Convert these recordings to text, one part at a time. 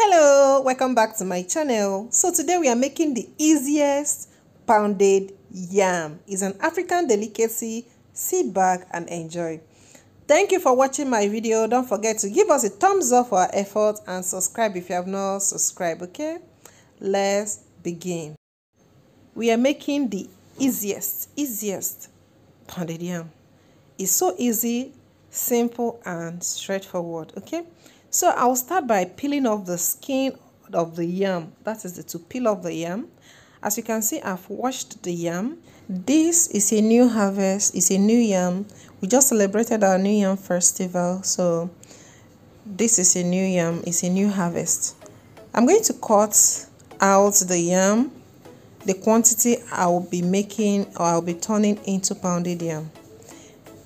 Hello, welcome back to my channel. So today we are making the easiest pounded yam. It's an African delicacy. Sit back and enjoy. Thank you for watching my video. Don't forget to give us a thumbs up for our effort and subscribe if you have not subscribed, okay? Let's begin. We are making the easiest pounded yam. It's so easy, simple and straightforward, okay? So I'll start by peeling off the skin of the yam. That is to peel off the yam. As you can see, I've washed the yam. This is a new harvest. It's a new yam. We just celebrated our new yam festival. So this is a new yam. It's a new harvest. I'm going to cut out the yam, the quantity I will be making or I'll be turning into pounded yam.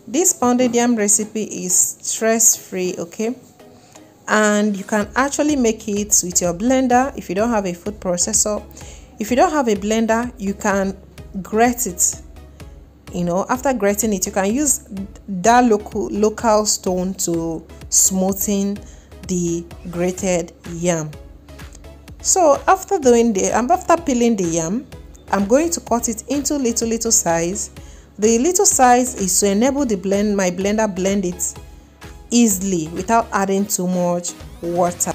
This pounded yam recipe is stress-free, okay? And you can actually make it with your blender if you don't have a food processor. If you don't have a blender, you can grate it. After grating it, you can use that local stone to smoothen the grated yam. So after peeling the yam, I'm going to cut it into little size. The little size is to enable my blender blend it easily without adding too much water.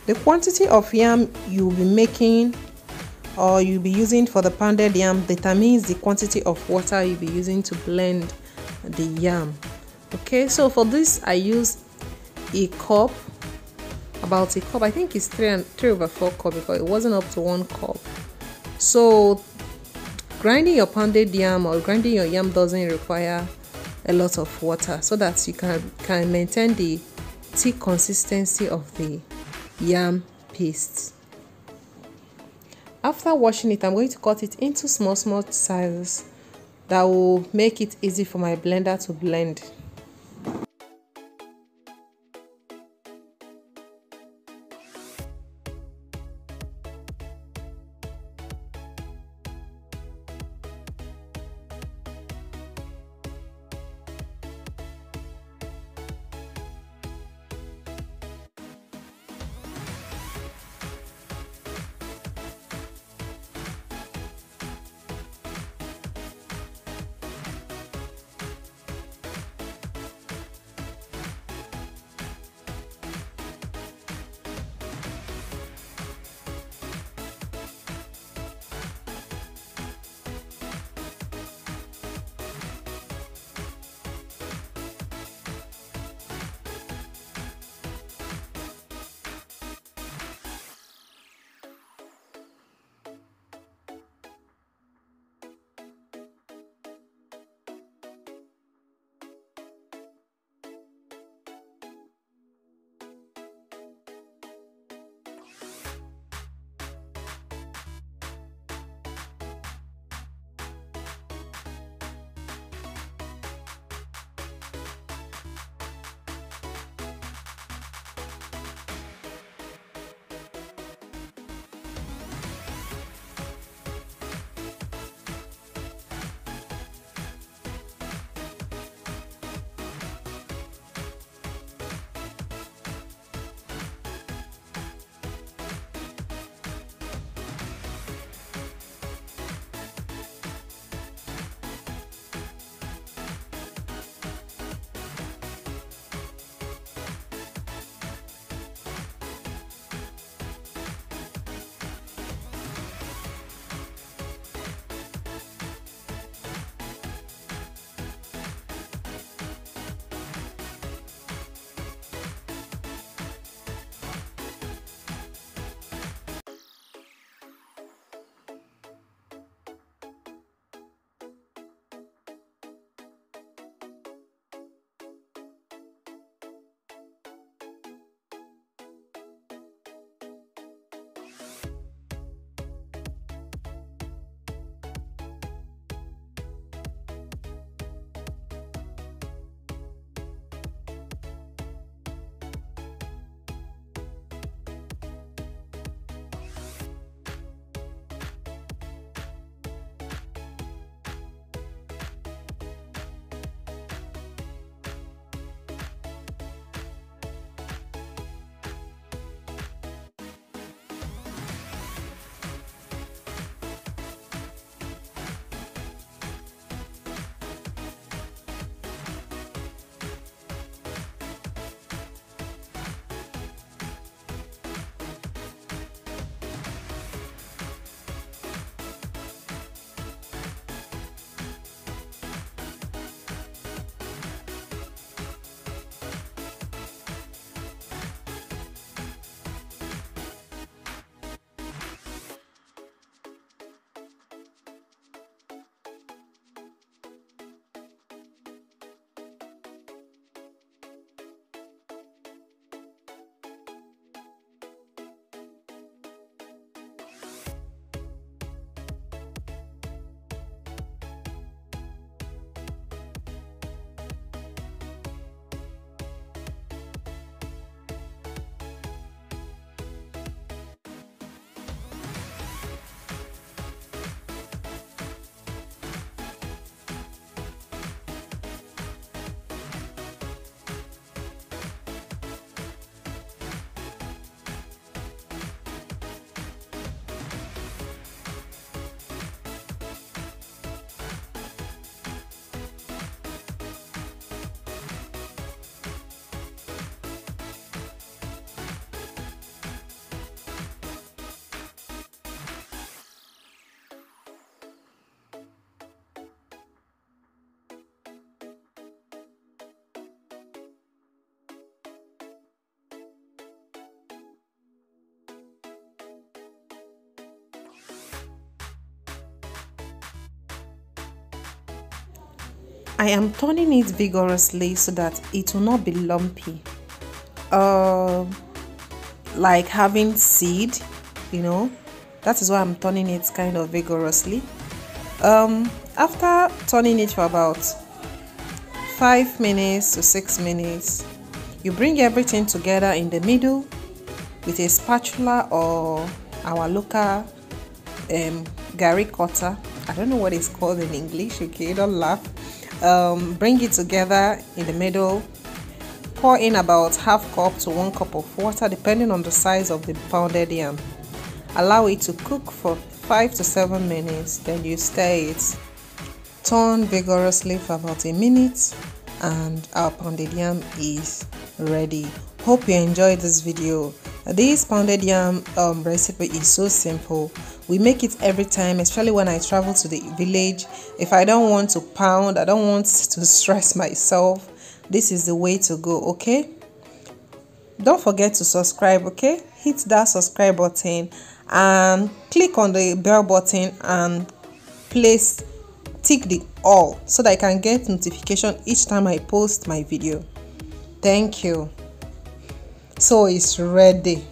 The quantity of yam you'll be making or you'll be using for the pounded yam determines the quantity of water you'll be using to blend the yam. Okay, so for this I use a cup, about a cup. I think it's 3/4 cup because it wasn't up to 1 cup. So grinding your pounded yam or grinding your yam doesn't require a lot of water, so that you can maintain the thick consistency of the yam paste. After washing it, I'm going to cut it into small sizes that will make it easy for my blender to blend. I am turning it vigorously so that it will not be lumpy, like having seed, you know. That is why I'm turning it kind of vigorously. After turning it for about 5 minutes to 6 minutes, you bring everything together in the middle with a spatula or our local gari cutter. I don't know what it's called in English, okay, don't laugh. Bring it together in the middle, pour in about half cup to 1 cup of water depending on the size of the pounded yam. Allow it to cook for 5 to 7 minutes, then you stir it. Turn vigorously for about a minute and our pounded yam is ready. Hope you enjoyed this video. This pounded yam recipe is so simple. We make it every time, especially when I travel to the village. If I don't want to pound, I don't want to stress myself, this is the way to go, okay? Don't forget to subscribe, okay? Hit that subscribe button and click on the bell button and tick the all so that I can get notification each time I post my video. Thank you. So it's ready.